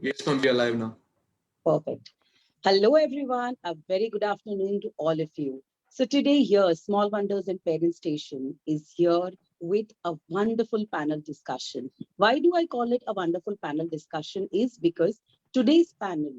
Yes, ma'am, we are live now. Perfect. Hello, everyone. A very good afternoon to all of you. So today here, Small Wonders and Parent Station is here with a wonderful panel discussion. Why do I call it a wonderful panel discussion? Is because today's panel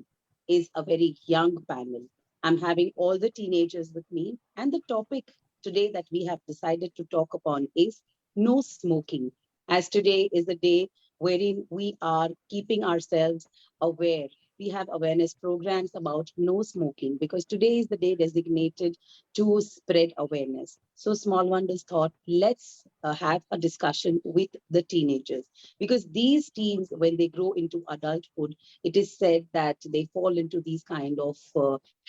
is a very young panel. I'm having all the teenagers with me, and the topic today that we have decided to talk upon is no smoking. As today is a day wherein we are keeping ourselves aware. We have awareness programs about no smoking because today is the day designated to spread awareness. So Small Wonders thought, let's have a discussion with the teenagers because these teens, when they grow into adulthood, it is said that they fall into these kind of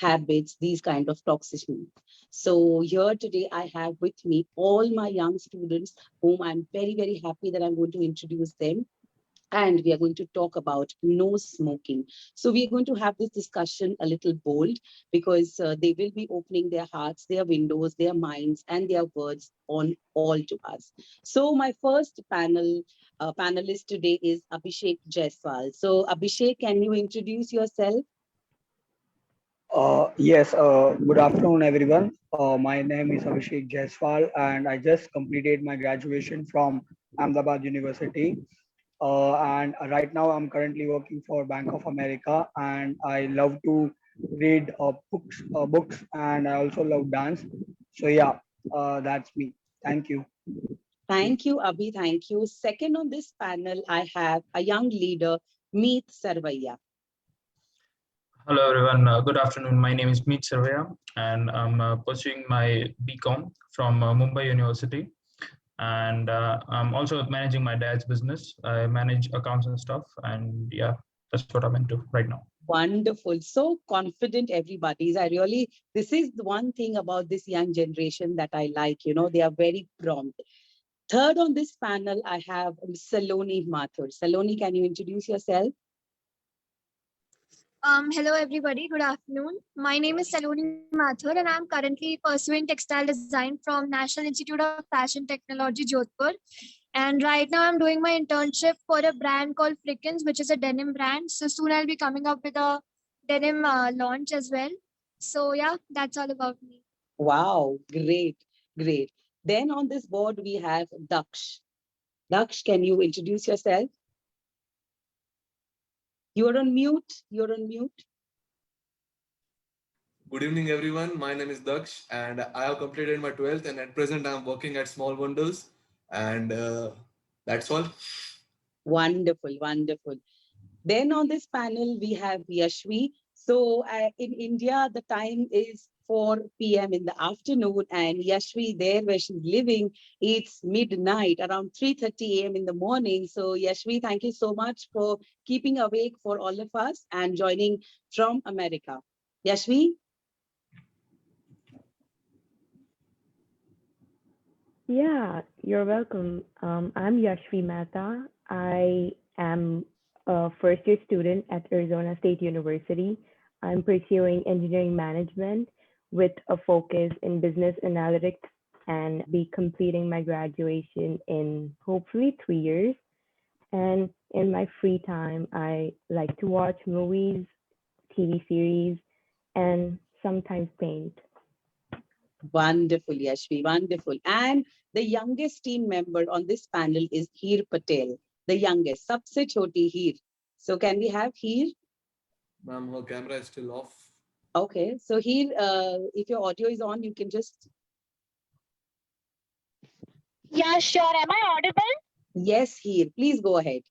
habits, these kind of toxicity. So here today, I have with me all my young students whom I'm very, very happy that I'm going to introduce them, and we are going to talk about no smoking. So we are going to have this discussion a little bold because they will be opening their hearts, their windows, their minds, and their words on all to us. So my first panelist today is Abhishek Jaiswal. So Abhishek, can you introduce yourself? Yes, good afternoon, everyone. My name is Abhishek Jaiswal, and I just completed my graduation from Ahmedabad University. And right now, I'm currently working for Bank of America, and I love to read books, and I also love dance. So yeah, that's me. Thank you. Thank you, Abhi. Thank you. Second on this panel, I have a young leader, Meet Sarvaiya. Hello everyone, good afternoon. My name is Meet Sarvaya and I'm pursuing my BCom from Mumbai University, and I'm also managing my dad's business. I manage accounts and stuff, and yeah, that's what I'm into right now. Wonderful. So confident everybody is. This is the one thing about this young generation that I like, they are very prompt. Third on this panel, I have Saloni Mathur. Saloni, can you introduce yourself? Hello everybody, good afternoon. My name is Saloni Mathur and I'm currently pursuing textile design from National Institute of Fashion Technology, Jodhpur. And right now I'm doing my internship for a brand called Frickens, which is a denim brand. So soon I'll be coming up with a denim launch as well. So yeah, that's all about me. Wow, great, great. Then on this board, we have Daksh. Daksh, can you introduce yourself? You're on mute. You're on mute. Good evening, everyone. My name is Daksh, and I have completed my 12th, and at present, I am working at Small Wonders, and that's all. Wonderful, wonderful. Then on this panel, we have Yashvi. So in India, the time is 4 p.m. in the afternoon, and Yashvi, there where she's living, it's midnight, around 3:30 a.m. in the morning. So Yashvi, thank you so much for keeping awake for all of us and joining from America. Yashvi? Yeah, you're welcome. I'm Yashvi Mehta. I am a first year student at Arizona State University. I'm pursuing engineering management with a focus in business analytics and be completing my graduation in hopefully 3 years. And in my free time, I like to watch movies, TV series, and sometimes paint. Wonderful, Yashvi, wonderful. And the youngest team member on this panel is Heer Patel, the youngest, सबसे छोटी Heer. So can we have Heer? Ma'am, her camera is still off. Okay, so Heer, if your audio is on, you can just... Yeah, sure. Am I audible? Yes, Heer, please go ahead.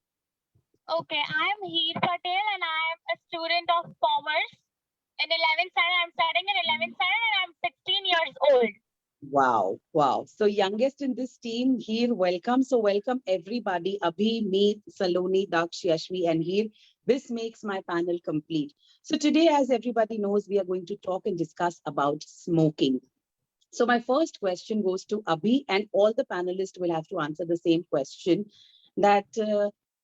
Okay, I am Heer Patel and I am a student of commerce in 11th standard. I'm studying in 11th standard and I'm 16 years old. Wow, wow. So youngest in this team, Heer, welcome. So welcome everybody, Abhi, Meet, Saloni, Daksh, Yashvi, and Heer. This makes my panel complete. So today, as everybody knows, we are going to talk and discuss about smoking. So my first question goes to Abhi, and all the panelists will have to answer the same question, that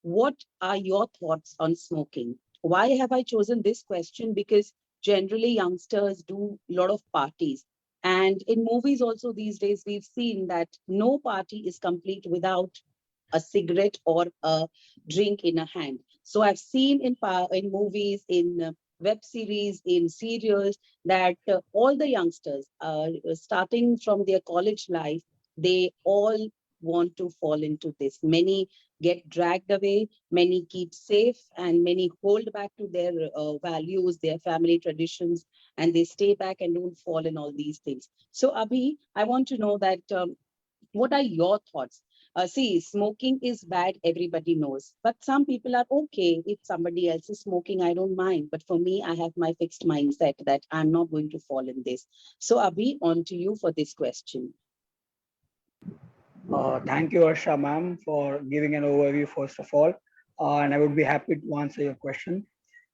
what are your thoughts on smoking? Why have I chosen this question? Because generally youngsters do a lot of parties. And in movies also these days, we've seen that no party is complete without a cigarette or a drink in a hand. So I've seen in movies, in web series, in serials, that all the youngsters, starting from their college life, they all want to fall into this. Many get dragged away, many keep safe, and many hold back to their values, their family traditions, and they stay back and don't fall in all these things. So, Abhi, I want to know that what are your thoughts? See, smoking is bad, everybody knows, but some people are okay. If somebody else is smoking, I don't mind. But for me, I have my fixed mindset that I'm not going to fall in this. So, Abhi, on to you for this question. Thank you, Arsha ma'am, for giving an overview first of all, and I would be happy to answer your question.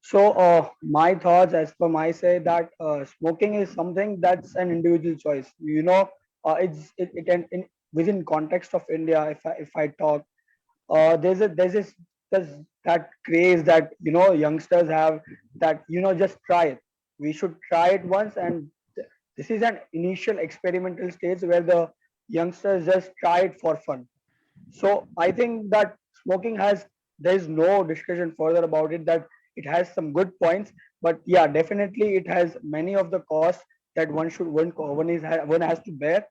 So, my thoughts, as per my say, that smoking is something that's an individual choice. It can within context of India. If I talk, there's that craze that youngsters have, that just try it. We should try it once, and this is an initial experimental stage where the youngsters just try it for fun. So I think that smoking has, there is no discussion further about it, that it has some good points, but yeah, definitely it has many of the costs that one has to bear.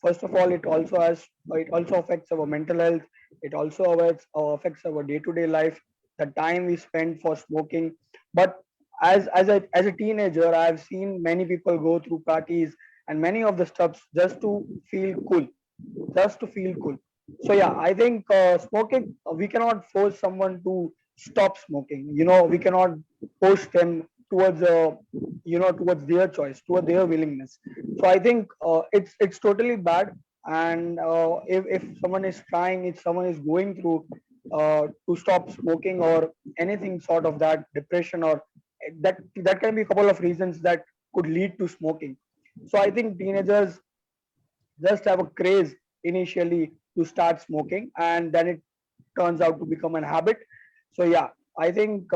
First of all, it also affects our mental health. It also affects our day-to-day life, the time we spend for smoking. But as a teenager, I've seen many people go through parties and many of the stuffs just to feel cool, just to feel cool. So yeah, I think smoking, we cannot force someone to stop smoking. We cannot push them towards towards their choice, towards their willingness. So I think it's totally bad. And if someone is trying, if someone is going through to stop smoking or anything sort of that, depression or that can be a couple of reasons that could lead to smoking. So I think teenagers just have a craze initially to start smoking, and then it turns out to become an habit. So yeah, I think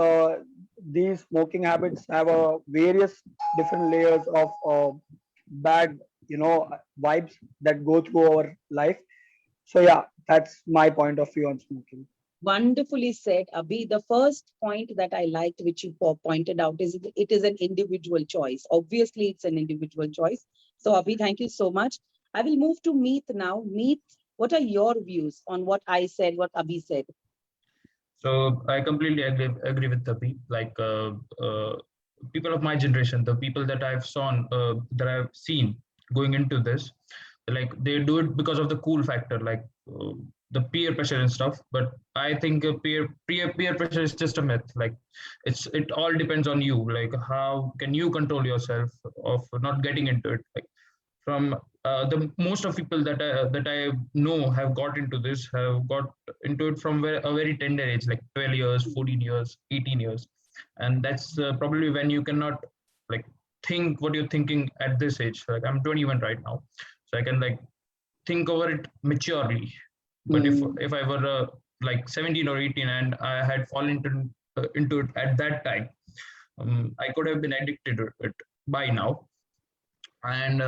these smoking habits have various different layers of bad vibes that go through our life. So yeah, that's my point of view on smoking. Wonderfully said, Abhi. The first point that I liked, which you pointed out, is it is an individual choice. Obviously, it's an individual choice. So, Abhi, thank you so much. I will move to Meet now. Meet, what are your views on what I said, what Abhi said? So I completely agree with Tapi. Like people of my generation, the people that I've seen going into this, like they do it because of the cool factor, like the peer pressure and stuff. But I think peer pressure is just a myth. Like it all depends on you. Like how can you control yourself of not getting into it? Like from the most of people that I know have got into this, have got into it from a very tender age, like 12 years, 14 years, 18 years, and that's probably when you cannot like think what you're thinking at this age. Like I'm 21 right now, so I can like think over it maturely. But if I were like 17 or 18 and I had fallen into it at that time, I could have been addicted to it by now. And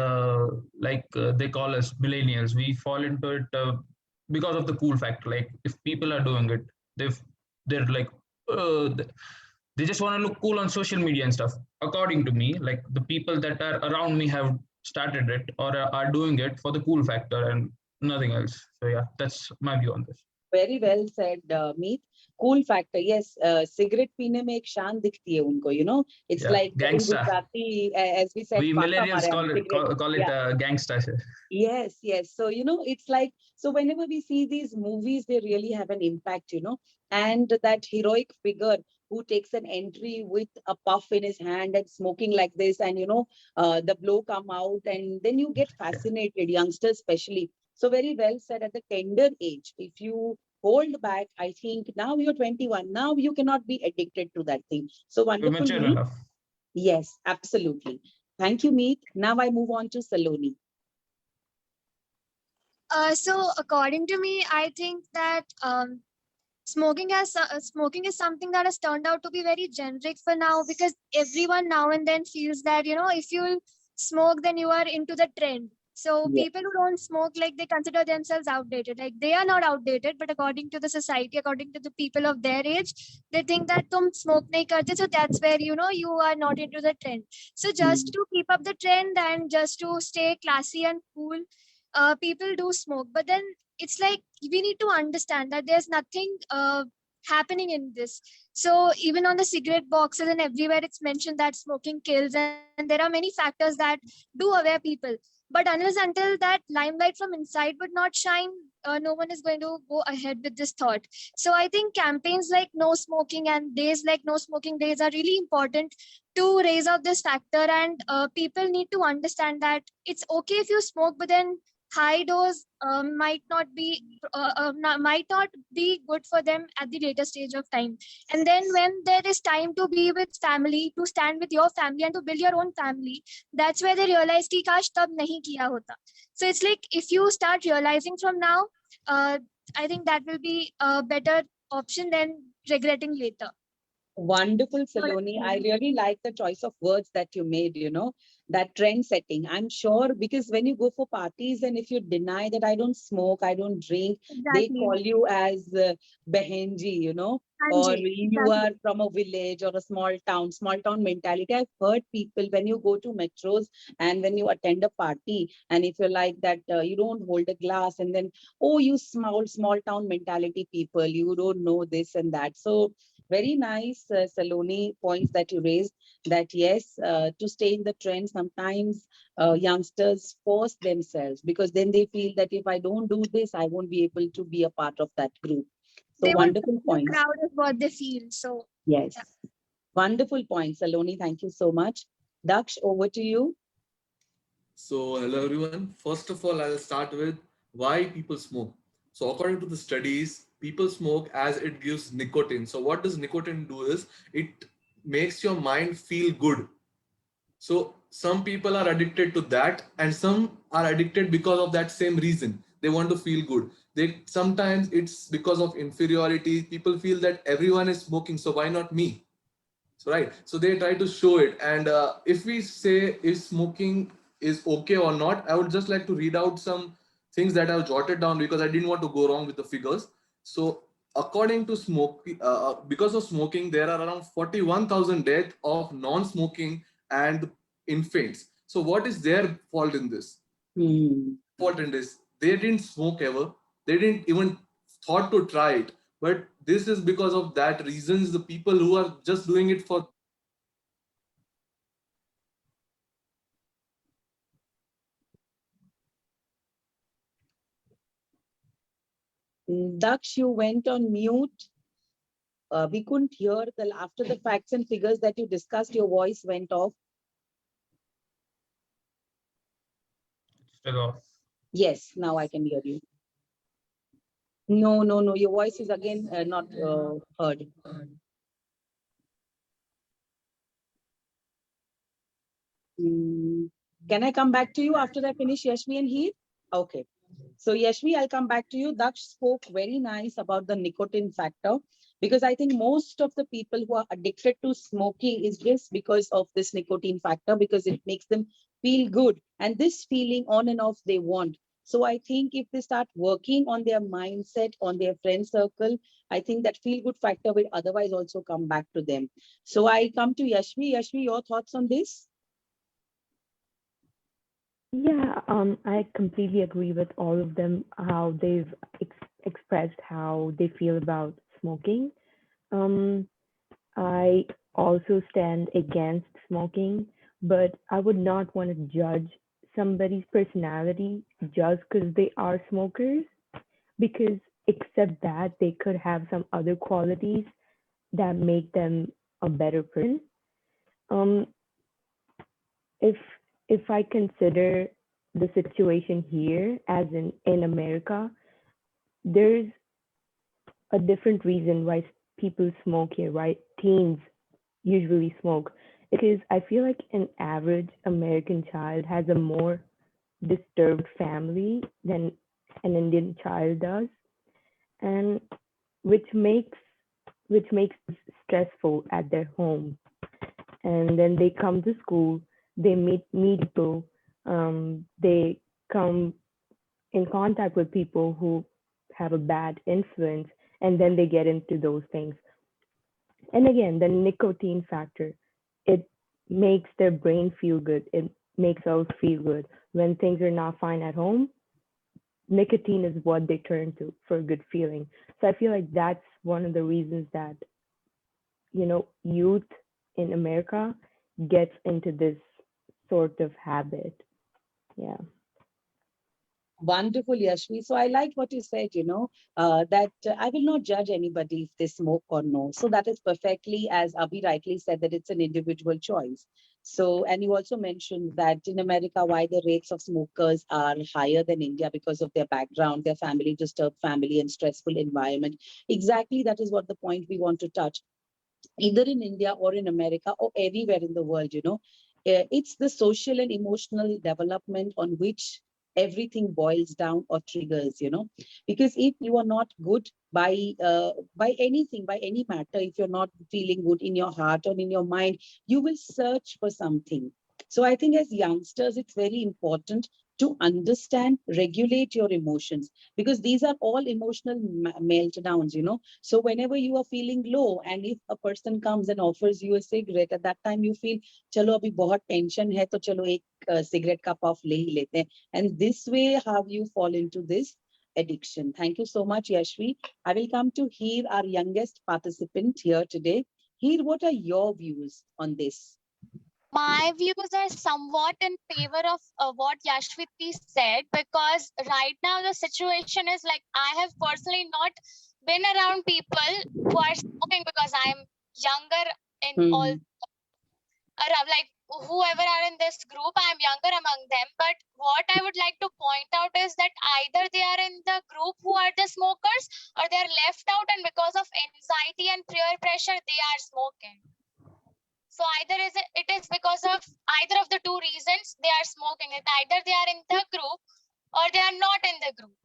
they call us millennials, we fall into it because of the cool factor. Like if people are doing it, they're like they just want to look cool on social media and stuff. According to me, like the people that are around me have started it or are doing it for the cool factor and nothing else. So yeah, that's my view on this. Very well said, Meet. Cool factor. Yes, cigarette पीने में एक शान दिखती है उनको. It's Yeah, like in gangsta. Gujarati, as we said, We "Pata millennials mara," call it cigarette. call it Yeah. gangsta. Yes, yes. So, it's like, so whenever we see these movies, they really have an impact. And that heroic figure who takes an entry with a puff in his hand and smoking like this, and, the blow come out, and then you get fascinated, youngsters especially. So very well said, at the tender age. If you hold back, I think now you're 21. Now you cannot be addicted to that thing. So We're wonderful, mature Meet. enough. Yes, absolutely. Thank you, Meet. Now I move on to Saloni. So according to me, I think that smoking is something that has turned out to be very generic for now, because everyone now and then feels that if you smoke, then you are into the trend. So Yeah. people who don't smoke, like they consider themselves outdated. Like they are not outdated, but according to the society, according to the people of their age, they think that tum smoke nahi karte, so that's where you are not into the trend. So just Mm. to keep up the trend and just to stay classy and cool, people do smoke. But then it's like we need to understand that there's nothing happening in this. So even on the cigarette boxes and everywhere, it's mentioned that smoking kills, and there are many factors that do aware people. But unless until that limelight from inside would not shine, no one is going to go ahead with this thought. So I think campaigns like no smoking and days like no smoking days are really important to raise up this factor. And people need to understand that it's okay if you smoke, but then high dose might not be good for them at the later stage of time. And then when there is time to be with family, to stand with your family and to build your own family, that's where they realize ki kash tab nahi kiya hota. So it's like if you start realizing from now, uh, I think that will be a better option than regretting later. Wonderful, What I Saloni. I feel. really like the choice of words that you made, that trend setting. I'm sure because when you go for parties and if you deny that I don't smoke, I don't drink, they Exactly. call you as Behenji, or Anji. you Exactly. are from a village or a small town mentality. I've heard people when you go to metros and when you attend a party, and if you're like that, you don't hold a glass, and then, oh, you small town mentality people, you don't know this and that. So, very nice, Saloni, points that you raised, that yes, to stay in the trend, sometimes youngsters force themselves because then they feel that if I don't do this, I won't be able to be a part of that group. So They will wonderful the points. crowd is what they feel. So Yes. yeah. Wonderful points, Saloni. Thank you so much. Daksh, over to you. So, hello everyone. First of all, I'll start with why people smoke. So, according to the studies, people smoke as it gives nicotine. So, what does nicotine do is it makes your mind feel good. So, some people are addicted to that, and some are addicted because of that same reason. They want to feel good. They sometimes it's because of inferiority. People feel that everyone is smoking, so why not me? So right, so they try to show it. And if we say if smoking is okay or not, I would just like to read out some things that I've jotted down because I didn't want to go wrong with the figures. So according to because of smoking, there are around 41,000 deaths of non-smoking and infants. So what is their fault in this? Hmm. Important is they didn't smoke ever. They didn't even thought to try it. But this is because of that reasons the people who are just doing it for Daksh, you went on mute. We couldn't hear the after the facts and figures that you discussed. Your voice went off. Still off. Yes, now I can hear you. No, no, no. Your voice is again not heard. Mm, Can I come back to you after I finish Yashvi and Heath? Okay. So Yashvi, I'll come back to you. Daksh spoke very nice about the nicotine factor because I think most of the people who are addicted to smoking is just because of this nicotine factor because it makes them feel good and this feeling on and off they want. So I think if they start working on their mindset, on their friend circle, I think that feel good factor will otherwise also come back to them. So I come to Yashvi. Yashvi, your thoughts on this? Yeah, I completely agree with all of them, how they've expressed how they feel about smoking. Um, I also stand against smoking, but I would not want to judge somebody's personality just because they are smokers, because except that they could have some other qualities that make them a better person. Um, if if I consider the situation here as in America, there's a different reason why people smoke here, right? Teens usually smoke because I feel like an average American child has a more disturbed family than an Indian child does, and which makes which makes it stressful at their home. And then they come to school, they meet people, they come in contact with people who have a bad influence, and then they get into those things. And again, the nicotine factor, it makes their brain feel good. It makes us feel good. When things are not fine at home, nicotine is what they turn to for a good feeling. So I feel like that's one of the reasons that, youth in America gets into this sort of habit. Yeah. Wonderful, Yashvi. So I like what you said, that I will not judge anybody if they smoke or no. So that is perfectly, as Abhi rightly said, that it's an individual choice. So, and you also mentioned that in America, why the rates of smokers are higher than India because of their background, their family, disturbed family and stressful environment. Exactly, that is what the point we want to touch. Either in India or in America or everywhere in the world, it's the social and emotional development on which everything boils down or triggers, because if you are not good by anything, by any matter, if you're not feeling good in your heart or in your mind, you will search for something. So I think as youngsters, it's very important to understand, regulate your emotions, because these are all emotional meltdowns, So whenever you are feeling low, and if a person comes and offers you a cigarette, at that time you feel, chalo abhi bahut tension hai, to chalo ek cigarette ka puff le hi lete hain. And this way, how you fall into this addiction. Thank you so much, Yashvi. I will come to Heer, our youngest participant here today. Heer, what are your views on this? My views are somewhat in favor of what Yashviti said, because right now the situation is like, I have personally not been around people who are smoking because I'm younger in all around, like whoever are in this group, I'm younger among them. But what I would like to point out is that either they are in the group who are the smokers, or they are left out, and because of anxiety and peer pressure, they are smoking. So either it is because of either of the two reasons they are smoking. Either they are in the group or they are not in the group.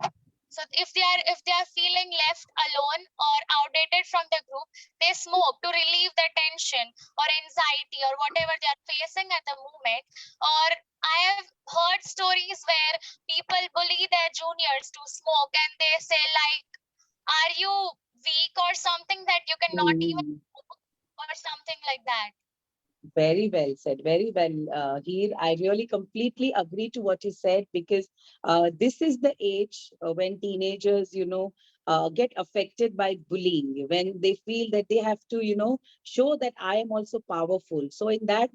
So if they are feeling left alone or outdated from the group, they smoke to relieve the tension or anxiety or whatever they are facing at the moment. Or I have heard stories where people bully their juniors to smoke, and they say like, are you weak or something that you cannot even smoke, or something like that. Very well said. Very well, Heer. I really completely agree to what you said, because this is the age when teenagers, get affected by bullying, when they feel that they have to, show that I am also powerful. So in that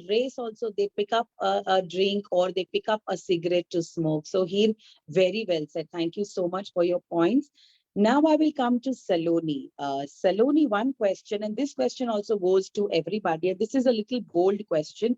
race also, they pick up a drink or they pick up a cigarette to smoke. So Heer, very well said. Thank you so much for your points. Now I will come to Saloni. Saloni, one question, and this question also goes to everybody. And this is a little bold question.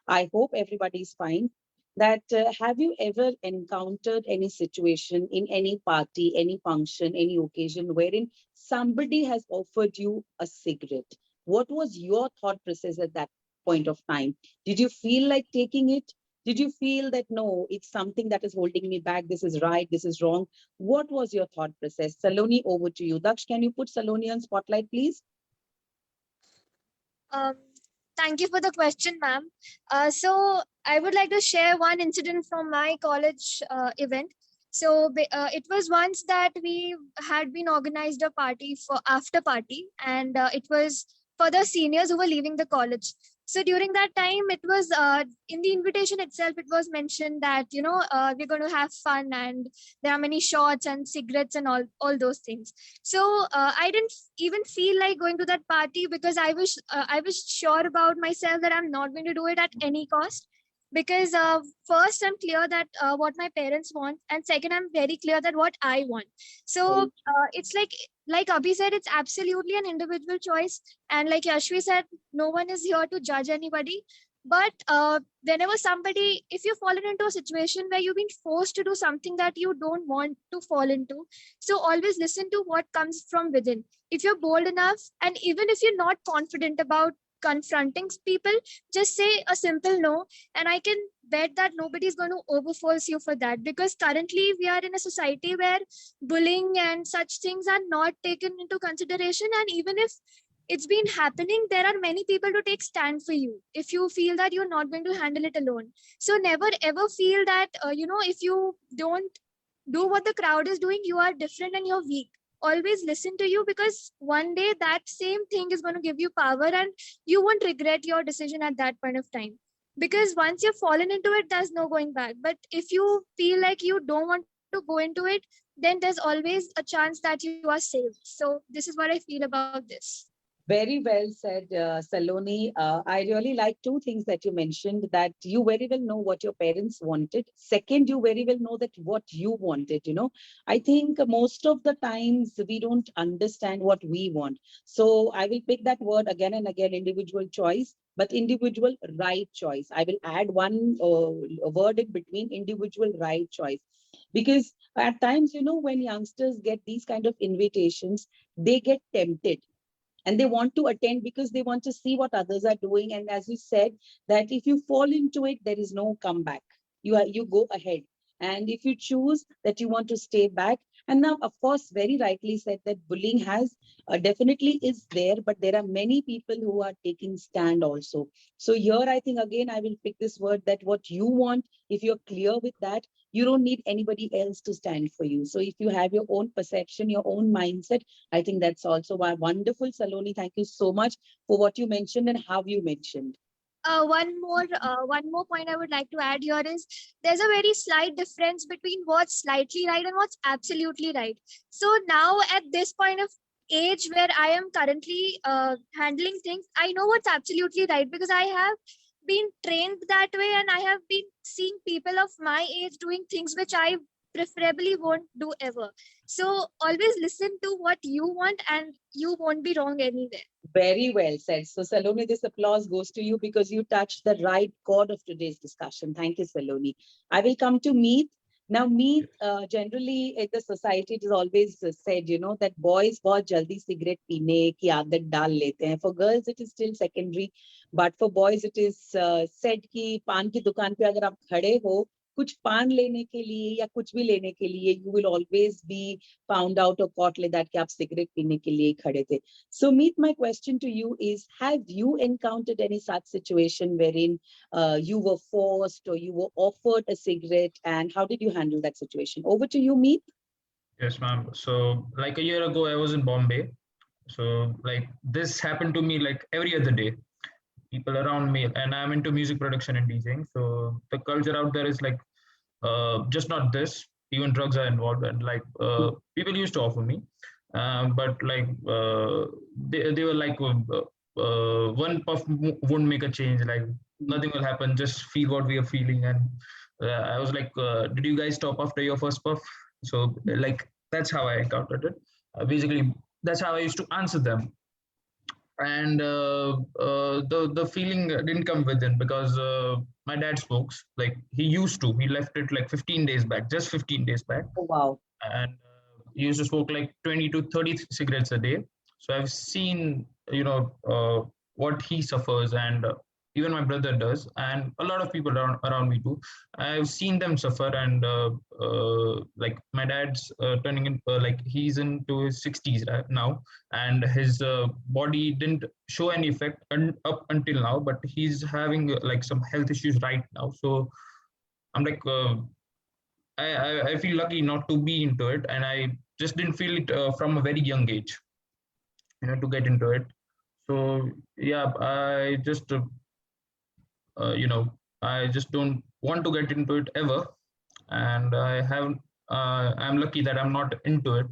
I hope everybody is fine. That have you ever encountered any situation in any party, any function, any occasion wherein somebody has offered you a cigarette? What was your thought process at that point of time? Did you feel like taking it? Did you feel that, no, it's something that is holding me back, this is right, this is wrong? What was your thought process? Saloni, over to you. Daksh, can you put Saloni on spotlight, please? Thank you for the question, ma'am. So I would like to share one incident from my college event. So it was once that we had been organized a party for after party, and it was for the seniors who were leaving the college. So during that time, it was in the invitation itself, it was mentioned that, we're going to have fun, and there are many shots and cigarettes and all those things. So I didn't even feel like going to that party, because I was sure about myself that I'm not going to do it at any cost. Because first, I'm clear that what my parents want, and second, I'm very clear that what I want. So it's like Abhi said, it's absolutely an individual choice, and like Yashvi said, no one is here to judge anybody. But whenever somebody, if you've fallen into a situation where you've been forced to do something that you don't want to fall into, so always listen to what comes from within. If you're bold enough, and even if you're not confident about confronting people, just say a simple no, and I can bet that nobody's going to overforce you for that, because currently we are in a society where bullying and such things are not taken into consideration. And even if it's been happening, there are many people to take stand for you if you feel that you're not going to handle it alone. So never ever feel that if you don't do what the crowd is doing, you are different and you're weak. Always listen to you, because one day that same thing is going to give you power and you won't regret your decision at that point of time. Because once you've fallen into it, there's no going back. But if you feel like you don't want to go into it, then there's always a chance that you are saved. So this is what I feel about this. Very well said, Saloni. I really like two things that you mentioned, that you very well know what your parents wanted. Second, you very well know that what you wanted, I think most of the times we don't understand what we want. So I will pick that word again and again, individual choice, but individual right choice. I will add one word in between, individual right choice. Because at times, when youngsters get these kind of invitations, they get tempted and they want to attend because they want to see what others are doing. And as you said, that if you fall into it, there is no comeback. You go ahead. And if you choose that you want to stay back, and now, of course, very rightly said that bullying has definitely is there, but there are many people who are taking stand also. So here, I think, again, I will pick this word, that what you want, if you're clear with that, you don't need anybody else to stand for you. So if you have your own perception, your own mindset, I think that's also why wonderful, Saloni. Thank you so much for what you mentioned and how you mentioned. One more point I would like to add here is, there's a very slight difference between what's slightly right and what's absolutely right. So now at this point of age where I am currently handling things, I know what's absolutely right, because I have been trained that way and I have been seeing people of my age doing things which I preferably won't do ever. So always listen to what you want and you won't be wrong anywhere. Very well said. So, Saloni, this applause goes to you because you touched the right chord of today's discussion. Thank you, Saloni. I will come to Meet. Now, Meet, generally in the society, it is always said, that boys बहुत जल्दी cigarette पीने की आदत डाल लेते हैं. For girls, it is still secondary. But for boys, it is said कि पान की दुकान पे अगर आप खड़े हो, कुछ पान लेने के लिए या कुछ भी लेने के लिए, you will always be found out or caught like that कि आप cigarette पीने के लिए खड़े थे. So, Meet, my question to you is, have you encountered any such situation wherein you were forced or you were offered a cigarette, and how did you handle that situation? Over to you, Meet. Yes, ma'am. So like a year ago, I was in Bombay. So like this happened to me like every other day. People around me, and I'm into music production and DJing. So the culture out there is like just not this. Even drugs are involved, and like people used to offer me, but like they were like one puff won't make a change. Like nothing will happen. Just feel what we are feeling, and I was like, did you guys stop after your first puff? So like that's how I encountered it. Basically, that's how I used to answer them, and the feeling didn't come within because my dad smokes. Like he left it like 15 days back, just 15 days back, Oh, wow. and he used to smoke like 20 to 30 cigarettes a day. So I've seen what he suffers, and even my brother does, and a lot of people around me too. I've seen them suffer, and like my dad's turning in like he's into his 60s right now, and his body didn't show any effect up until now, but he's having like some health issues right now. So I'm like I feel lucky not to be into it, and I just didn't feel it from a very young age, to get into it. So yeah, I just I just don't want to get into it ever, and I'm lucky that I'm not into it.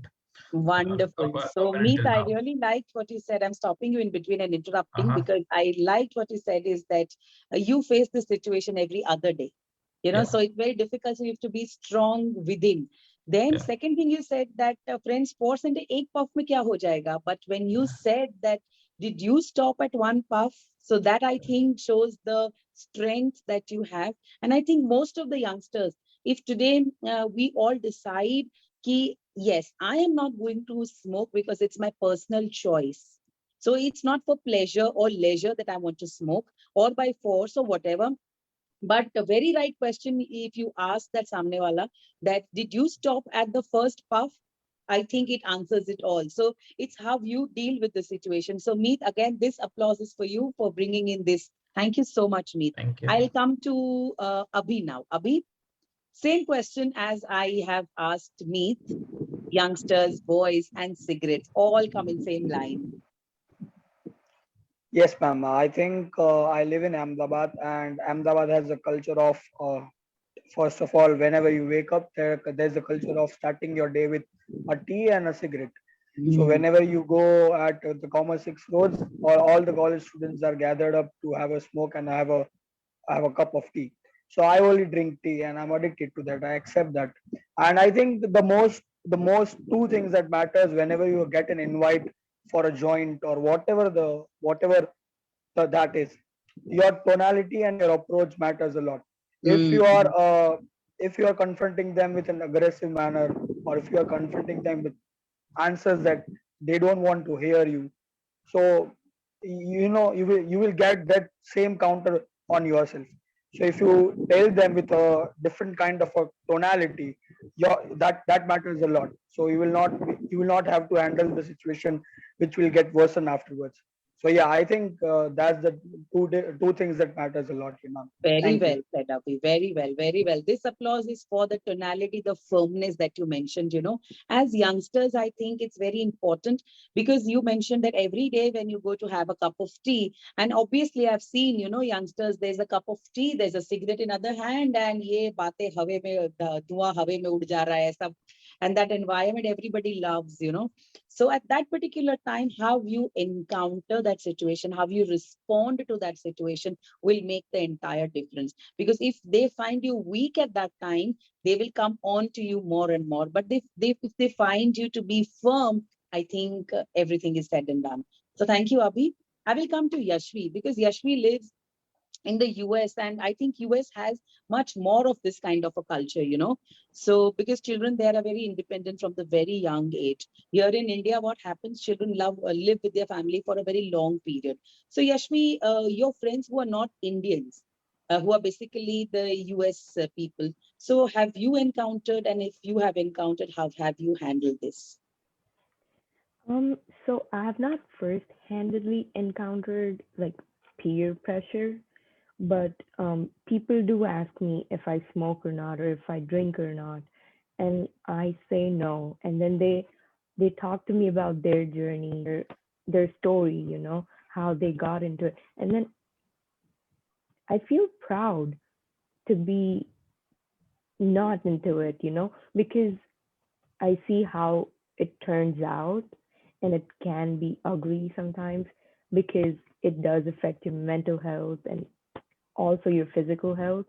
Wonderful. So, up Meet, until I now. really liked what you said. I'm stopping you in between and interrupting Uh-huh. because I liked what you said is that you face this situation every other day. Yeah. So it's very difficult. So you have to be strong within. Then Yeah. second thing you said that friends force and ek puff mein kya ho jayega? But when you said that, did you stop at one puff? So that I think shows the strength that you have. And I think most of the youngsters, if today we all decide ki, yes, I am not going to smoke because it's my personal choice. So it's not for pleasure or leisure that I want to smoke or by force or whatever. But the very right question, if you ask that samne wala, that did you stop at the first puff? I think it answers it all. So it's how you deal with the situation. So Meet, again, this applause is for you for bringing in this. Thank you so much, Meet. Thank you. I'll come to Abhi now. Abhi, same question as I have asked Meet. Youngsters, boys, and cigarettes all come in same line. Yes, ma'am. I think I live in Ahmedabad, and Ahmedabad has a culture of, first of all, whenever you wake up, there's a culture of starting your day with a tea and a cigarette. So whenever you go at the Commerce 6 roads, all the college students are gathered up to have a smoke and have a cup of tea. So I only drink tea, and I'm addicted to that. I accept that, and I think the most two things that matters whenever you get an invite for a joint or whatever that is, your tonality and your approach matters a lot. If you are confronting them with an aggressive manner, or if you are confronting them with answers that they don't want to hear you, so you will get that same counter on yourself. So if you tell them with a different kind of a tonality, that matters a lot. So you will not have to handle the situation, which will get worsen afterwards. So yeah, I think that's the two things that matters a lot, Very Thank you. well said, Abhi. Very well, very well. This applause is for the tonality, the firmness that you mentioned. As youngsters, I think it's very important because you mentioned that every day when you go to have a cup of tea, and obviously I've seen, youngsters, there's a cup of tea, there's a cigarette in other hand, and ye baate hawe mein, धुआं हवे में उड़ जा रहा है, ऐसा, and that environment everybody loves. So at that particular time, how you encounter that situation, how you respond to that situation will make the entire difference. Because if they find you weak at that time, they will come on to you more and more. But if they find you to be firm, I think everything is said and done. So thank you, Abhi. I will come to Yashvi because Yashvi lives in the US, and I think US has much more of this kind of a culture. So because children there are very independent from the very young age. Here in India, what happens? Children live with their family for a very long period. So Yashmi, your friends who are not Indians, who are basically the US people. So have you encountered, and if you have encountered, how have you handled this? So I have not first-handedly encountered like peer pressure, but people do ask me if I smoke or not, or if I drink or not, and I say no. And then they talk to me about their journey, their story, how they got into it. And then I feel proud to be not into it, because I see how it turns out, and it can be ugly sometimes because it does affect your mental health and also your physical health.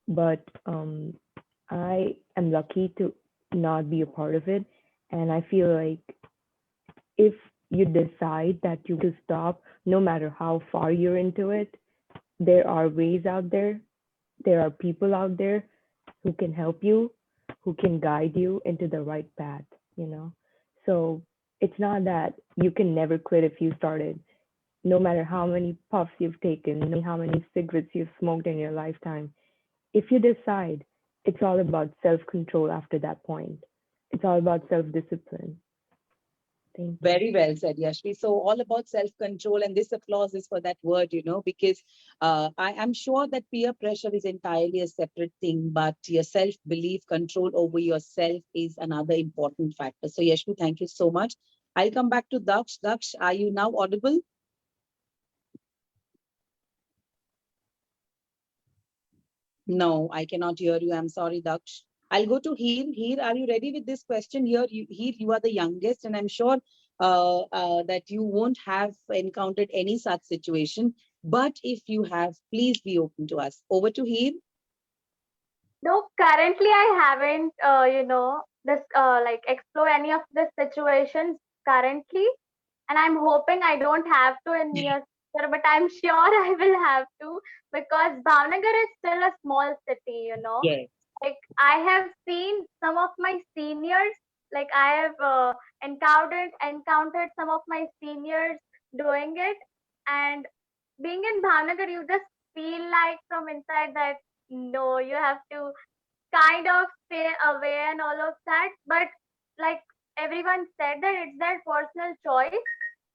But I am lucky to not be a part of it. And I feel like if you decide that you to stop, no matter how far you're into it, there are ways out there. There are people out there who can help you, who can guide you into the right path. So it's not that you can never quit if you started, no matter how many puffs you've taken, no matter how many cigarettes you've smoked in your lifetime. If you decide, it's all about self-control after that point. It's all about self-discipline. Thank you. Very well said, Yashvi. So all about self-control, and this applause is for that word, because I am sure that peer pressure is entirely a separate thing, but your self-belief, control over yourself is another important factor. So Yashvi, thank you so much. I'll come back to Daksh. Daksh, are you now audible? No, I cannot hear you. I'm sorry, Daksh. I'll go to Heer. Heer, are you ready with this question? Heer, you are the youngest, and I'm sure that you won't have encountered any such situation. But if you have, please be open to us. Over to Heer. No, currently I haven't, this like explore any of the situations currently, and I'm hoping I don't have to in near future, but I'm sure I will have to because Bhavnagar is still a small city. Yes. Like I have seen some of my seniors, like I have encountered some of my seniors doing it, and being in Bhavnagar, you just feel like from inside that no, you have to kind of stay away and all of that. But like everyone said that it's their personal choice.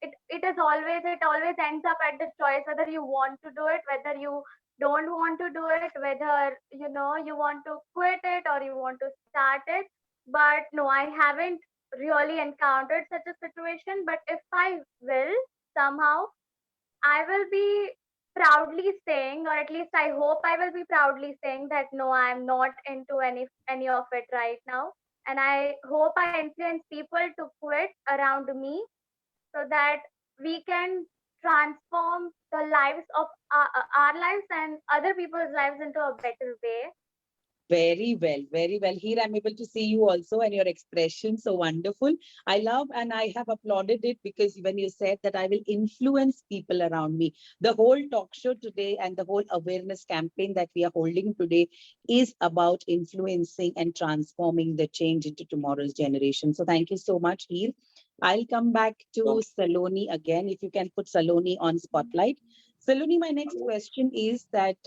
It always ends up at the choice whether you want to do it, whether you don't want to do it, whether you want to quit it or you want to start it. But no, I haven't really encountered such a situation. But if I will somehow, I will be proudly saying, or at least I hope I will be proudly saying that no, I'm not into any of it right now. And I hope I influence people to quit around me so that we can transform the lives of our lives and other people's lives into a better way. Very well, very well. Here I'm able to see you also and your expression. So wonderful. I love and I have applauded it because when you said that I will influence people around me, the whole talk show today and the whole awareness campaign that we are holding today is about influencing and transforming the change into tomorrow's generation. So thank you so much, Heer. I'll come back to Saloni again. If you can put Saloni on spotlight. Saloni, my next question is that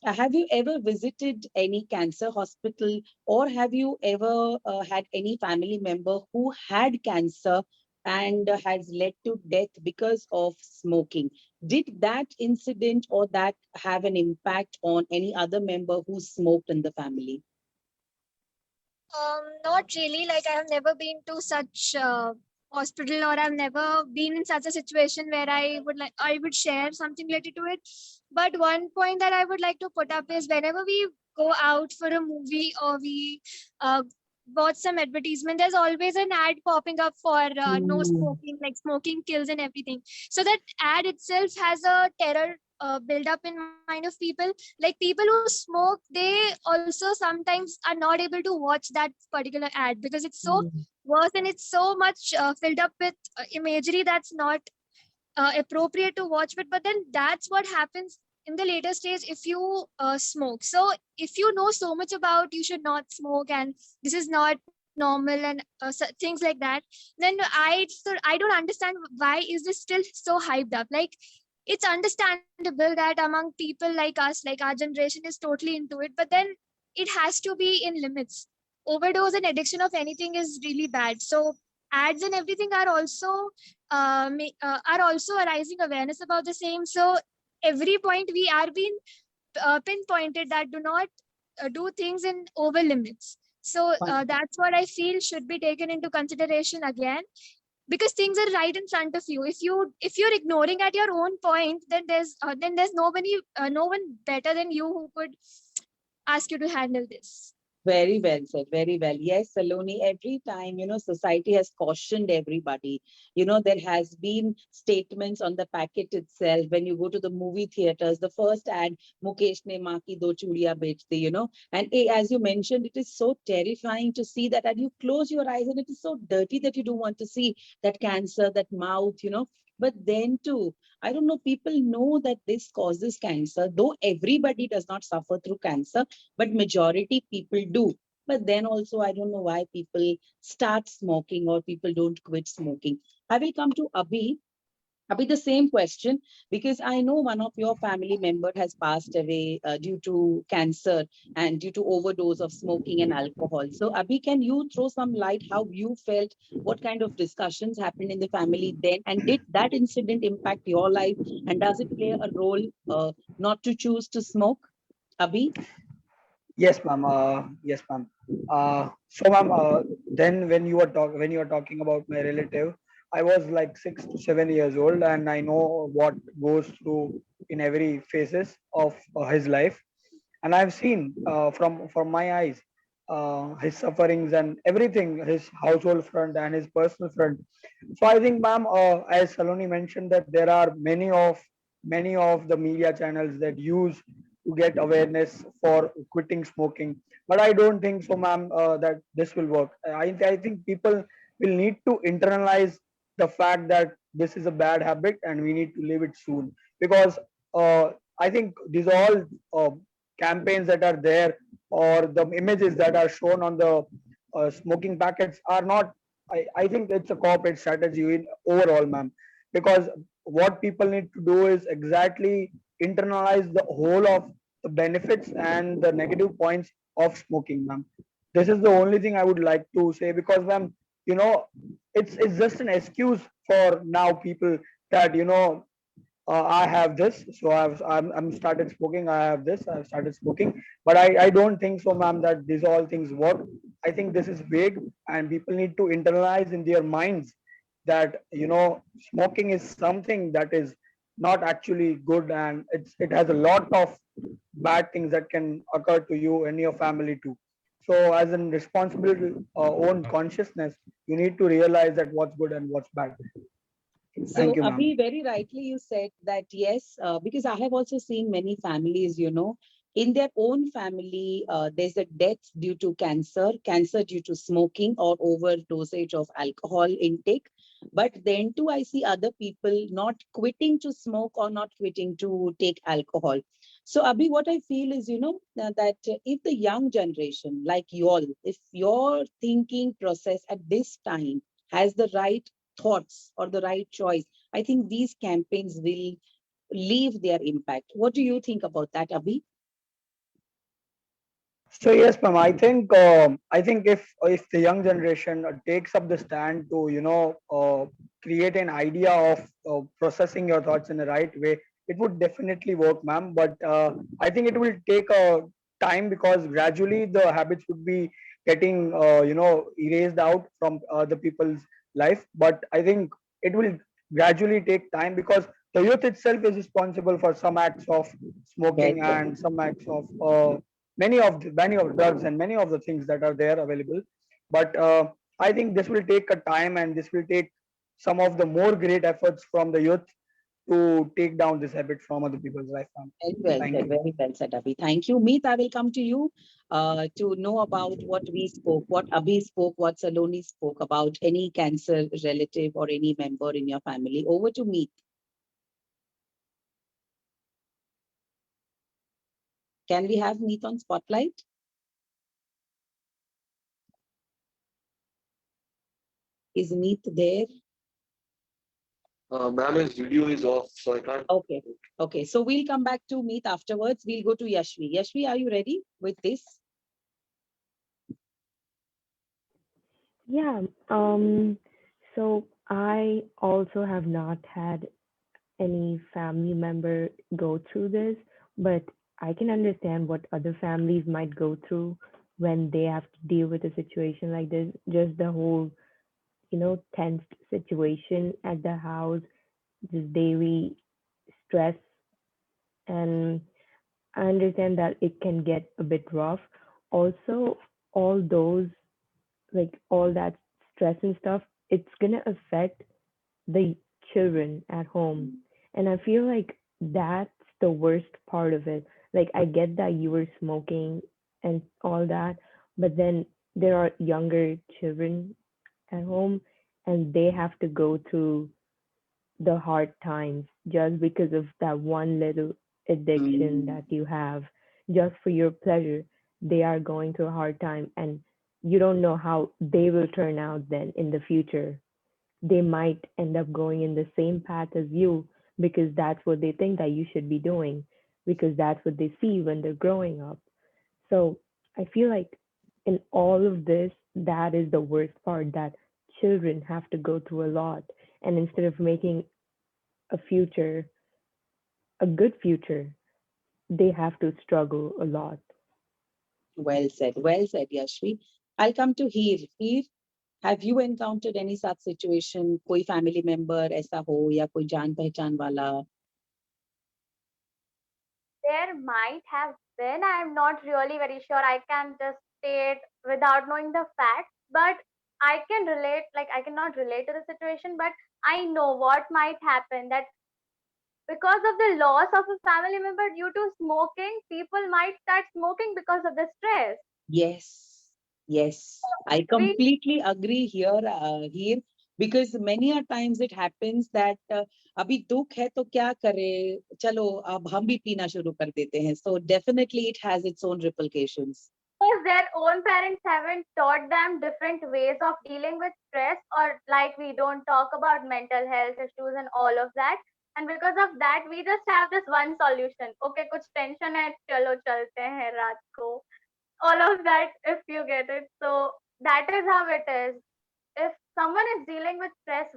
have you ever visited any cancer hospital, or have you ever had any family member who had cancer and has led to death because of smoking? Did that incident or that have an impact on any other member who smoked in the family? Not really. Like I have never been to such hospital, or I've never been in such a situation where I would share something related to it. But one point that I would like to put up is whenever we go out for a movie or we uh, watch some advertisement, there's always an ad popping up for no smoking, like smoking kills and everything. So that ad itself has a terror build up in mind of people. Like people who smoke, they also sometimes are not able to watch that particular ad because it's so worse and it's so much filled up with imagery that's not appropriate to watch with. But then that's what happens in the later stage if you smoke. So if you know so much about you should not smoke and this is not normal and things like that, then I don't understand why is this still so hyped up. Like it's understandable that among people like us, like our generation is totally into it, but then it has to be in limits. Overdose and addiction of anything is really bad. So ads and everything are also arising awareness about the same. So every point we are being pinpointed that do not do things in over limits. So that's what I feel should be taken into consideration again, because things are right in front of you. If you're ignoring at your own point, then there's nobody no one better than you who could ask you to handle this. Very well said. Very well. Yes, Saloni, every time, society has cautioned everybody. There has been statements on the packet itself. When you go to the movie theaters, the first ad, Mukesh ne maa ki do chudiya bechti, and as you mentioned, it is so terrifying to see that, and you close your eyes and it is so dirty that you don't want to see that cancer, that mouth. But then too, I don't know, people know that this causes cancer, though everybody does not suffer through cancer, but majority people do. But then also, I don't know why people start smoking or people don't quit smoking. I will come to Abhi. Abhi, the same question, because I know one of your family member has passed away due to cancer and due to overdose of smoking and alcohol. So Abhi, can you throw some light how you felt, what kind of discussions happened in the family then, and did that incident impact your life, and does it play a role not to choose to smoke? Abhi? Yes, ma'am. Yes, ma'am. So, ma'am, then when you were talking about my relative, I was like 6 to 7 years old, and I know what goes through in every phases of his life, and I've seen from my eyes his sufferings and everything, his household front and his personal front. So I think, ma'am, as Saloni mentioned, that there are many of the media channels that use to get awareness for quitting smoking. But I don't think so, ma'am, that this will work. I think people will need to internalize the fact that this is a bad habit and we need to leave it soon. Because I think these all campaigns that are there, or the images that are shown on the smoking packets are not. I think it's a corporate strategy in overall, ma'am. Because what people need to do is exactly internalize the whole of the benefits and the negative points of smoking, ma'am. This is the only thing I would like to say, because, ma'am, it's just an excuse for now people that I have this, so I'm started smoking. I have this. I've started smoking, but I don't think so, ma'am, that these all things work. I think this is vague, and people need to internalize in their minds that smoking is something that is not actually good, and it has a lot of bad things that can occur to you and your family too. So, as a responsible own consciousness, you need to realize that what's good and what's bad. Thank So, you, ma'am. Abhi, very rightly you said that yes, because I have also seen many families, in their own family, there's a death due to cancer due to smoking or overdosage of alcohol intake. But then too, I see other people not quitting to smoke or not quitting to take alcohol. So, Abhi, what I feel is, that if the young generation, like you all, if your thinking process at this time has the right thoughts or the right choice, I think these campaigns will leave their impact. What do you think about that, Abhi? So yes, ma'am. I think if the young generation takes up the stand to create an idea of processing your thoughts in the right way, it would definitely work, ma'am. But I think it will take a time because gradually the habits would be getting erased out from the people's life. But I think it will gradually take time because the youth itself is responsible for some acts of Well smoking said. and some acts of many of drugs and many of the things that are there available. But I think this will take a time and this will take some of the more great efforts from the youth to take down this habit from other people's life, ma'am. Very well Thank said. you. Very well said, Abhi. Thank you. Meet, I will come to you to know about what we spoke, what Abhi spoke, what Saloni spoke about any cancer relative or any member in your family. Over to Meet. Can we have Meet on Spotlight? Is Meet there? Ma'am, his video is off, so I can't. Okay. Okay. So we'll come back to Meet afterwards. We'll go to Yashvi. Yashvi, are you ready with this? Yeah. So I also have not had any family member go through this, but I can understand what other families might go through when they have to deal with a situation like this. Just the whole, tense situation at the house, just daily stress. And I understand that it can get a bit rough. Also, all those, like all that stress and stuff, it's gonna affect the children at home. And I feel like that's the worst part of it. Like, I get that you were smoking and all that, but then there are younger children at home and they have to go through the hard times just because of that one little addiction that you have, just for your pleasure. They are going through a hard time and you don't know how they will turn out then in the future. They might end up going in the same path as you because that's what they think that you should be doing, because that's what they see when they're growing up. So I feel like in all of this, that is the worst part, that children have to go through a lot. And instead of making a future, a good future, they have to struggle a lot. Well said. Well said, Yashvi. I'll come to Heer. Heer, have you encountered any such situation? कोई family member ऐसा हो या कोई जान पहचान वाला? There might have been. I'm not really very sure. I can just state without knowing the facts, but I can relate, like, I cannot relate to the situation, but I know what might happen, that because of the loss of a family member due to smoking, people might start smoking because of the stress. Yes, yes. I We completely agree here, because many a times it happens that अभी दुख है तो क्या करे, चलो अब हम भी पीना शुरू कर देते हैं. So definitely it has its own repercussions. because their own parents haven't taught them different ways of dealing with stress, or like we don't talk about mental health issues and all of that. And because of that, we just have this one solution. Okay, kuch tension hai, chalo chalte hain raat ko. All of that, if you get it. So that is how it is. if someone is dealing with stress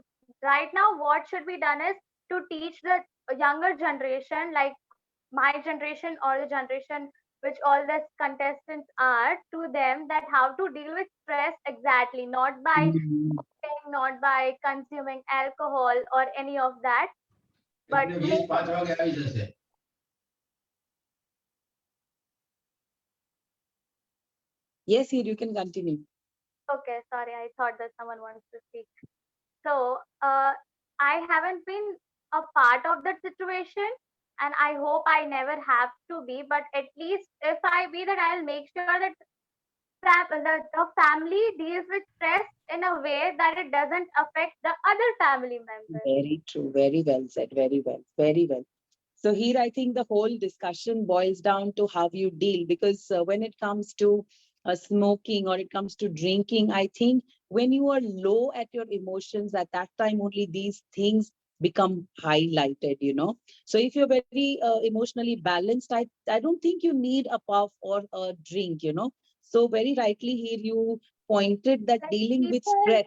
right now, what should be done is to teach the younger generation, like my generation or the generation which all the contestants are, to them that how to deal with stress exactly, not by Mm. not by consuming alcohol or any of that, but Yes, here you can continue. okay, sorry, I thought that someone wants to speak. So I haven't been a part of that situation, and I hope I never have to be. But at least if I be that, I'll make sure that the family deals with stress in a way that it doesn't affect the other family members. Very true. Very well said. Very well. Very well. So here, I think the whole discussion boils down to how you deal, because when it comes to smoking or it comes to drinking, I think when you are low at your emotions, at that time only these things become highlighted, you know. So if you're very emotionally balanced, I don't think you need a puff or a drink, you know. So very rightly here you pointed that Like dealing with people, stress.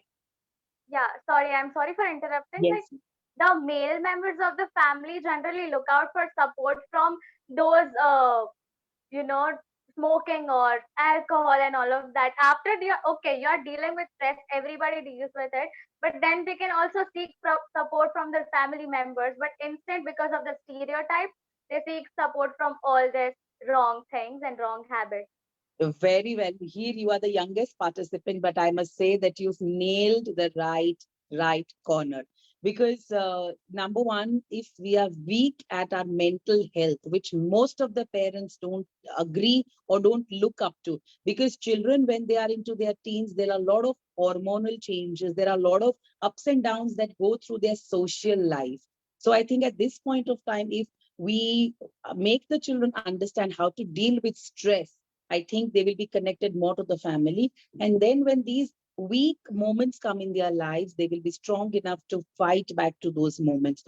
yeah, sorry, I'm sorry for interrupting. Like Yes. the male members of the family generally look out for support from those you know, smoking or alcohol and all of that. After you're dealing with stress, everybody deals with it, but then they can also seek support from their family members. But instead, because of the stereotype, they seek support from all these wrong things and wrong habits. Very well. Here you are the youngest participant, but I must say that you've nailed the right corner. Because number one, if we are weak at our mental health, which most of the parents don't agree or don't look up to, because children, when they are into their teens, there are a lot of hormonal changes, there are a lot of ups and downs that go through their social life. So I think at this point of time, if we make the children understand how to deal with stress, I think they will be connected more to the family. And then when these weak moments come in their lives, they will be strong enough to fight back to those moments.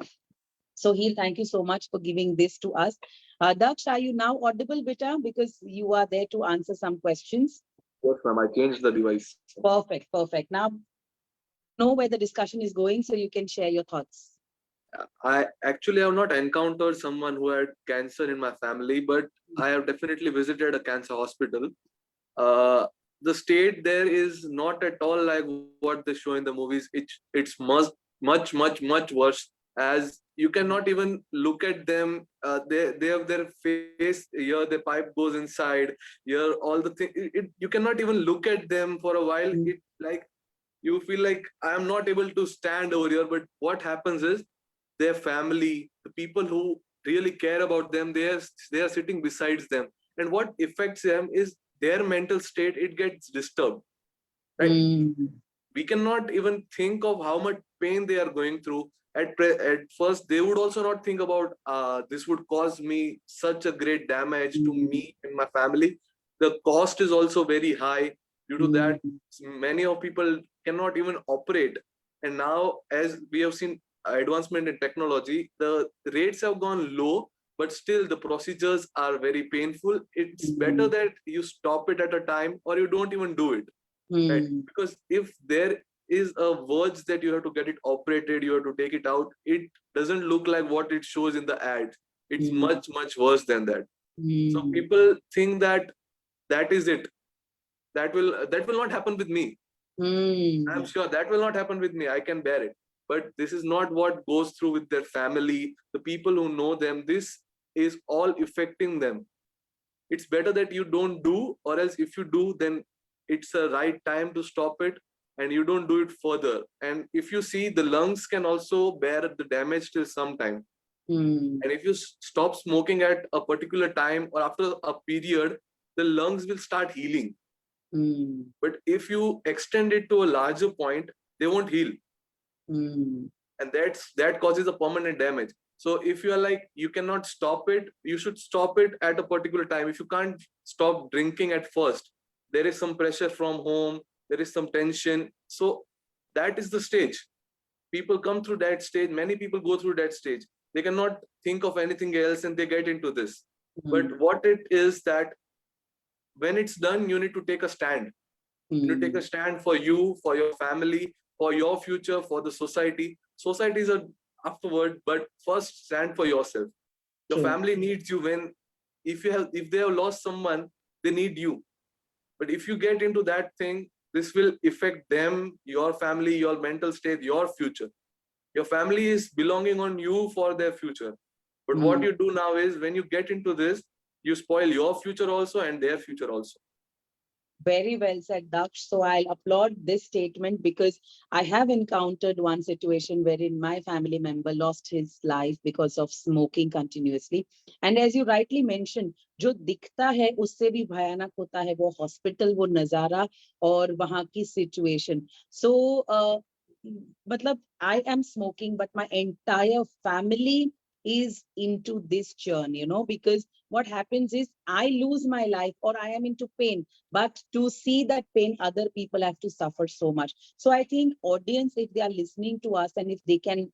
So Heel, thank you so much for giving this to us. Daksh, are you now audible, beta? Because you are there to answer some questions. Yes, ma'am. I changed the device. Perfect, perfect. Now, know where the discussion is going, so you can share your thoughts. I actually have not encountered someone who had cancer in my family, but I have definitely visited a cancer hospital. The state there is not at all like what they show in the movies. It's much worse. As you cannot even look at them. They have their face here. The pipe goes inside. Here all the thing. You cannot even look at them for a while. It like you feel like I am not able to stand over here. But what happens is their family, the people who really care about them, they are sitting besides them, and what affects them is their mental state. It gets disturbed, right? Mm. We cannot even think of how much pain they are going through. At first they would also not think about this would cause me such a great damage to me and my family. The cost is also very high. Due to that, many of people cannot even operate. And now, as we have seen advancement in technology, the rates have gone low, but still the procedures are very painful. It's better that you stop it at a time or you don't even do it, right? Because if there is a verge that you have to get it operated, you have to take it out, it doesn't look like what it shows in the ad. It's much worse than that. So people think that that is it. That will not happen with me. I'm sure that will not happen with me. I can bear it. But this is not what goes through with their family, the people who know them. This is all affecting them. It's better that you don't do, or else if you do, then it's a right time to stop it and you don't do it further. And if you see, the lungs can also bear the damage till some time. And if you stop smoking at a particular time or after a period, the lungs will start healing. But if you extend it to a larger point, they won't heal. And that causes a permanent damage. So if you are like, you cannot stop it, you should stop it at a particular time. If you can't stop drinking at first, there is some pressure from home, there is some tension. So that is the stage. People come through that stage. Many people go through that stage. They cannot think of anything else and they get into this. But what it is that when it's done, you need to take a stand. You need to take a stand for you, for your family, for your future, for the society. Society is a afterward, but first stand for yourself. Your True. family needs you when if they have lost someone, they need you. But if you get into that thing, this will affect them, your family, your mental state, your future. Your family is belonging on you for their future. But what you do now is when you get into this, you spoil your future also and their future also. Very well said, Daksh. So I'll applaud this statement because I have encountered one situation wherein my family member lost his life because of smoking continuously. And as you rightly mentioned, जो दिखता है उससे भी भयानक होता है वो hospital वो नजारा और वहाँ की सिचुएशन. So मतलब I am smoking, but my entire family is into this journey, because what happens is I lose my life or I am into pain, but to see that pain, other people have to suffer so much. So I think audience, if they are listening to us and if they can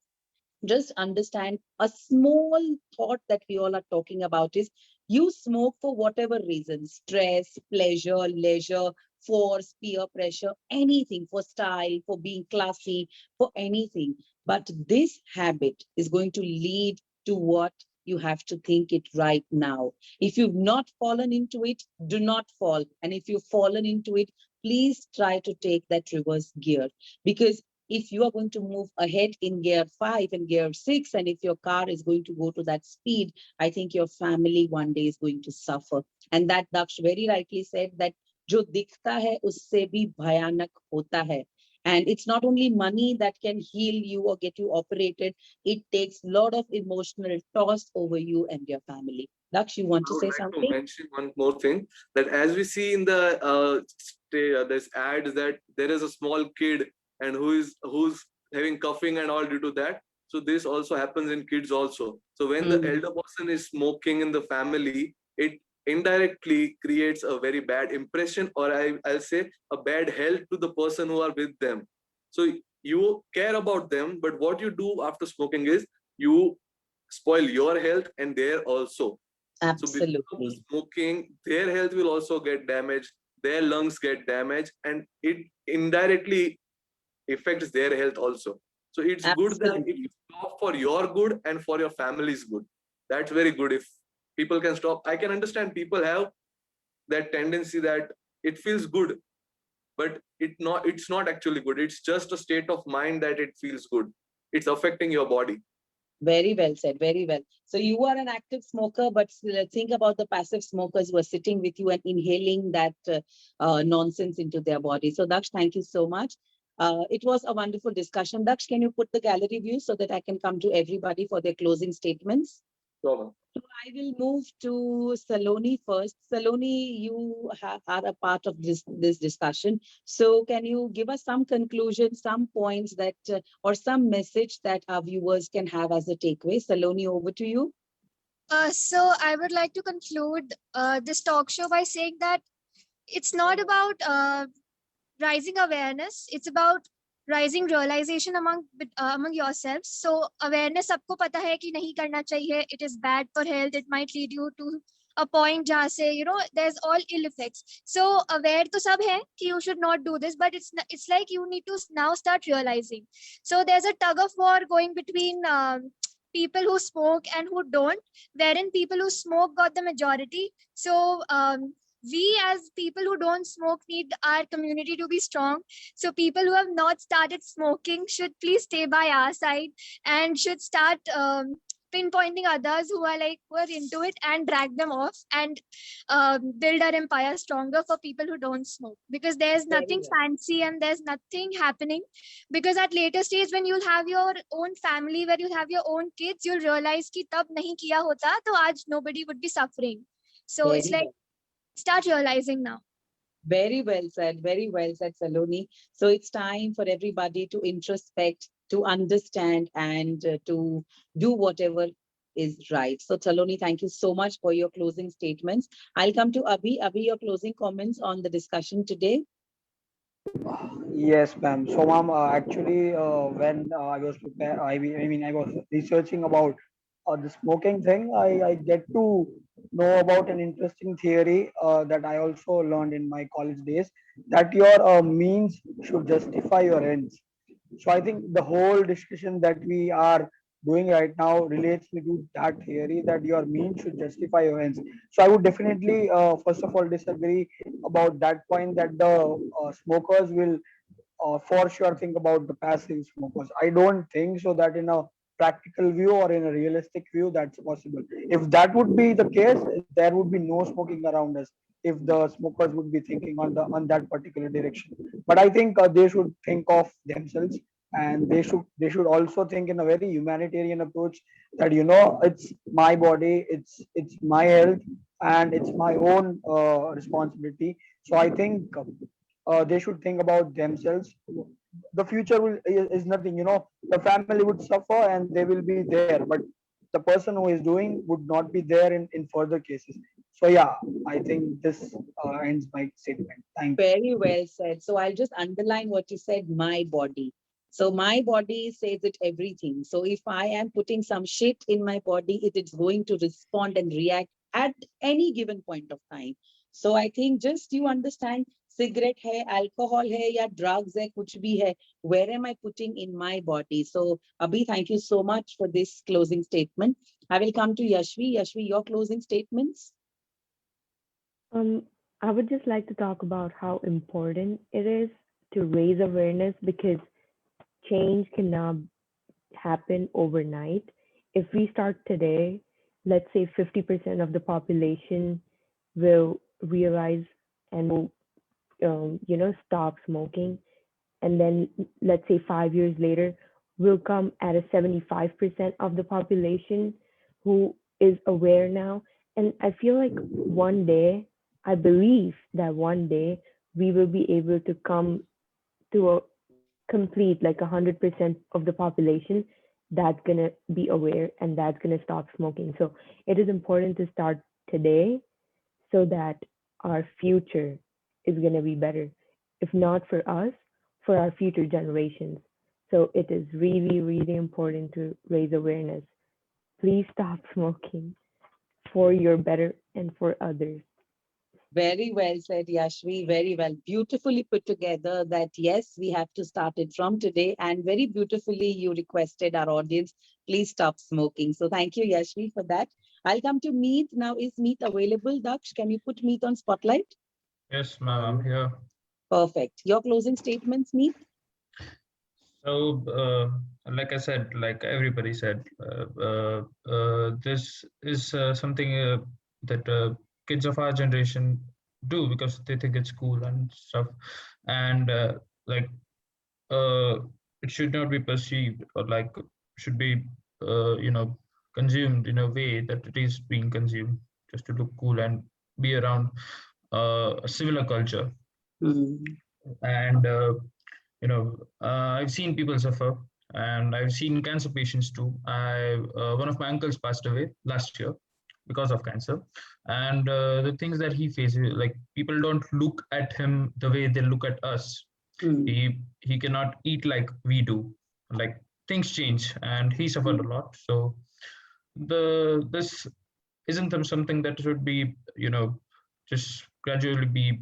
just understand a small thought that we all are talking about is you smoke for whatever reason, stress, pleasure, leisure, force, peer pressure, anything, for style, for being classy, for anything. But this habit is going to lead to what you have to think it right now. If you've not fallen into it, do not fall. And if you've fallen into it, please try to take that reverse gear, because if you are going to move ahead in gear 5 and gear 6, and if your car is going to go to that speed, I think your family one day is going to suffer. And that Daksh very rightly said that jo dikhta hai usse bhi bhayanak hota hai. And it's not only money that can heal you or get you operated. It takes a lot of emotional toss over you and your family. Daksh, you want to say something? To mention one more thing, that as we see in the this ads that there is a small kid and who's having coughing and all due to that. So this also happens in kids also. So when the elder person is smoking in the family, it indirectly creates a very bad impression, or I'll say a bad health to the person who are with them. So you care about them, but what you do after smoking is you spoil your health and their also. Absolutely. So because of smoking, their health will also get damaged, their lungs get damaged, and it indirectly affects their health also. So it's good that if you stop for your good and for your family's good. That's very good. If people can stop, I can understand people have that tendency that it feels good, but it's not actually good. It's just a state of mind that it feels good. It's affecting your body. Very well said. Very well. So you are an active smoker, but think about the passive smokers who are sitting with you and inhaling that nonsense into their body. So Daksh, thank you so much. It was a wonderful discussion. Daksh, can you put the gallery view so that I can come to everybody for their closing statements? Sure. So I will move to Saloni first. Saloni, you are a part of this discussion. So can you give us some conclusions, some points that, or some message that our viewers can have as a takeaway? Saloni, over to you. So I would like to conclude this talk show by saying that it's not about rising awareness. It's about rising realization among yourselves. So awareness सबको पता है कि नहीं करना चाहिए. It is bad for health. It might lead you to a point जहाँ से there's all ill effects. So aware तो सब है कि you should not do this, but it's like you need to now start realizing. So there's a tug of war going between people who smoke and who don't, wherein people who smoke got the majority. So we as people who don't smoke need our community to be strong. So people who have not started smoking should please stay by our side and should start pinpointing others who are into it and drag them off and build our empire stronger for people who don't smoke, because there's nothing fancy and there's nothing happening. Because at later stage when you'll have your own family, where you'll have your own kids, you'll realize ki tab nahi kiya hota to aaj nobody would be suffering. So it's like start realizing now. Very well said, Saloni. So it's time for everybody to introspect, to understand, and to do whatever is right. So Saloni, thank you so much for your closing statements. I'll come to Abhi. Abhi, your closing comments on the discussion today. Yes, ma'am. So, ma'am, actually, when I was I was researching about the smoking thing, I get to know about an interesting theory that I also learned in my college days, that your means should justify your ends. So I think the whole discussion that we are doing right now relates me to that theory, that your means should justify your ends. So I would definitely, first of all, disagree about that point, that the smokers will for sure think about the passive smokers. I don't think so that in a practical view or in a realistic view that's possible. If that would be the case, there would be no smoking around us if the smokers would be thinking on that particular direction. But I think they should think of themselves, and they should also think in a very humanitarian approach, that it's my body, it's my health, and it's my own responsibility. So I think they should think about themselves. The future is nothing, the family would suffer and they will be there, but the person who is doing would not be there in further cases. So yeah, I think this ends my statement. Thank you. Very well said. So I'll just underline what you said, my body. So my body says it everything. So if I am putting some shit in my body, it is going to respond and react at any given point of time. So I think just you understand, cigarette hai, alcohol hai, ya drugs hai, kuch bhi hai, where am I putting in my body? So Abhi, thank you so much for this closing statement. I will come to Yashvi. Yashvi, your closing statements. I would just like to talk about how important it is to raise awareness, because change cannot happen overnight. If we start today, let's say 50% of the population will realize and will, stop smoking. And then let's say 5 years later, we'll come at a 75% of the population who is aware now. And I feel like one day, I believe that one day we will be able to come to a complete, like 100% of the population that's gonna be aware and that's gonna stop smoking. So it is important to start today so that our future is gonna be better. If not for us, for our future generations. So it is really, really important to raise awareness. Please stop smoking for your better and for others. Very well said, Yashvi. Very well. Beautifully put together that yes, we have to start it from today. And very beautifully, you requested our audience, please stop smoking. So thank you, Yashvi, for that. I'll come to Meet. Now, is Meet available? Daksh, can you put Meet on spotlight? Yes, ma'am, I'm here. Perfect. Your closing statements, Meet? So, like I said, like everybody said, this is something that kids of our generation do because they think it's cool and stuff. And like, it should not be perceived or like should be, consumed in a way that it is being consumed just to look cool and be around a similar culture. And I've seen people suffer, and I've seen cancer patients too. One of my uncles passed away last year because of cancer, and the things that he faces, like people don't look at him the way they look at us. He cannot eat like we do. Like things change, and he suffered a lot. So this isn't something that should be just gradually be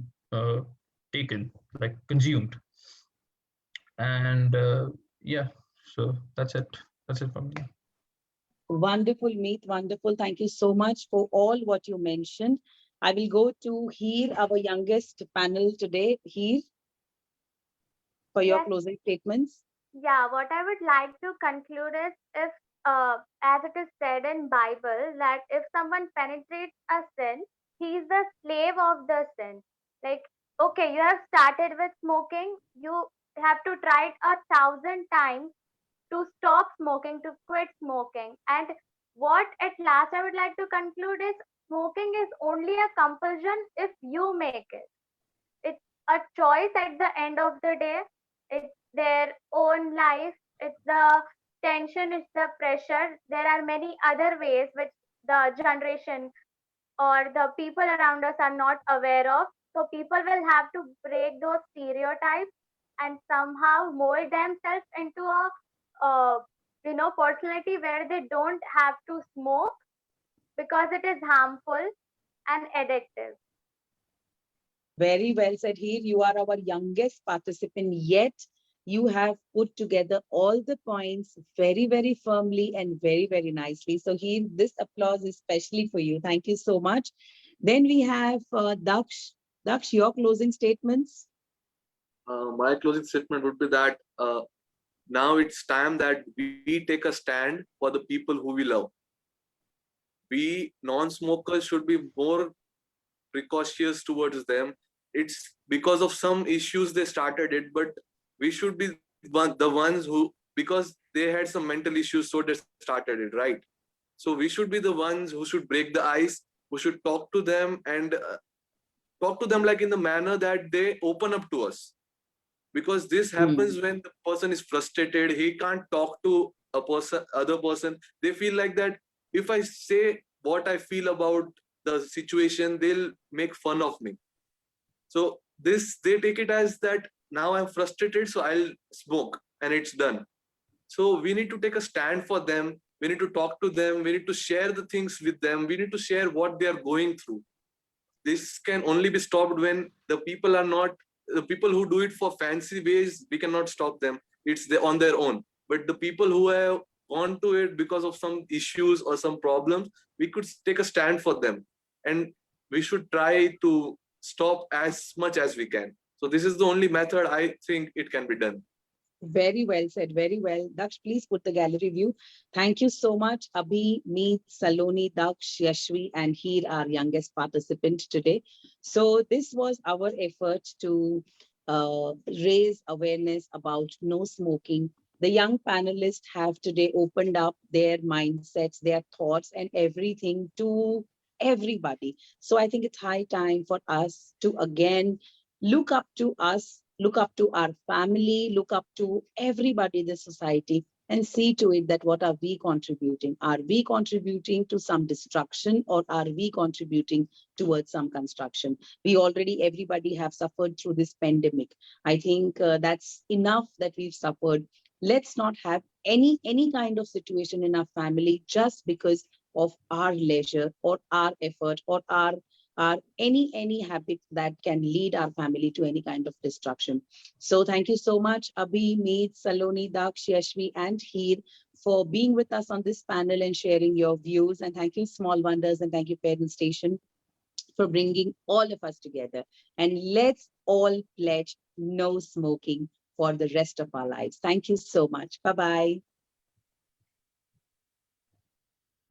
taken, like consumed. And yeah, so that's it from me. Wonderful, Meet. Wonderful. Thank you so much for all what you mentioned. I will go to Heer, our youngest panel today. Heer, for your Yes. closing statements. Yeah, what I would like to conclude is, if as it is said in Bible, that if someone penetrates a sin, he is the slave of the sin. Like, okay, you have started with smoking, you have to try it 1,000 times to stop smoking, to quit smoking. And what at last I would like to conclude is, smoking is only a compulsion if you make it. It's a choice at the end of the day. It's their own life. It's the tension, it's the pressure. There are many other ways which the generation or the people around us are not aware of. So people will have to break those stereotypes and somehow mold themselves into a personality where they don't have to smoke, because it is harmful and addictive. Very well said. Here you are our youngest participant, yet you have put together all the points very, very firmly and very, very nicely. So here, this applause is especially for you. Thank you so much. Then we have Daksh. Daksh, your closing statements. My closing statement would be that now it's time that we take a stand for the people who we love. We non-smokers should be more precautious towards them. It's because of some issues they started it, but we should be the ones who, because they had some mental issues, so they started it, right? So we should be the ones who should break the ice, who should talk to them and talk to them like in the manner that they open up to us. Because this happens when the person is frustrated, he can't talk to a person, other person. They feel like that if I say what I feel about the situation, they'll make fun of me. So they take it as that now I'm frustrated, so I'll smoke and it's done. So we need to take a stand for them. We need to talk to them. We need to share the things with them. We need to share what they are going through. This can only be stopped when the people are not, the people who do it for fancy ways, we cannot stop them. It's on their own. But the people who have gone to it because of some issues or some problems, we could take a stand for them. And we should try to stop as much as we can. So this is the only method I think it can be done. Very well said. Very well. Daksh, please put the gallery view. Thank you so much, Abhi, Meet, Saloni, Daksh, Yashvi, and Heer, our youngest participant today. So this was our effort to raise awareness about no smoking. The young panelists have today opened up their mindsets, their thoughts, and everything to everybody. So I think it's high time for us to again look up to us, look up to our family, look up to everybody in the society, and see to it that what are we contributing? Are we contributing to some destruction, or are we contributing towards some construction? We already, everybody have suffered through this pandemic. I think that's enough that we've suffered. Let's not have any kind of situation in our family just because of our leisure or our effort or our any habit that can lead our family to any kind of destruction. So thank you so much, Abhi, Meet, Saloni, Daksh, Yashvi, and Heer for being with us on this panel and sharing your views. And thank you, Small Wonders, and thank you, Parent Station, for bringing all of us together. And let's all pledge no smoking for the rest of our lives. Thank you so much. Bye-bye.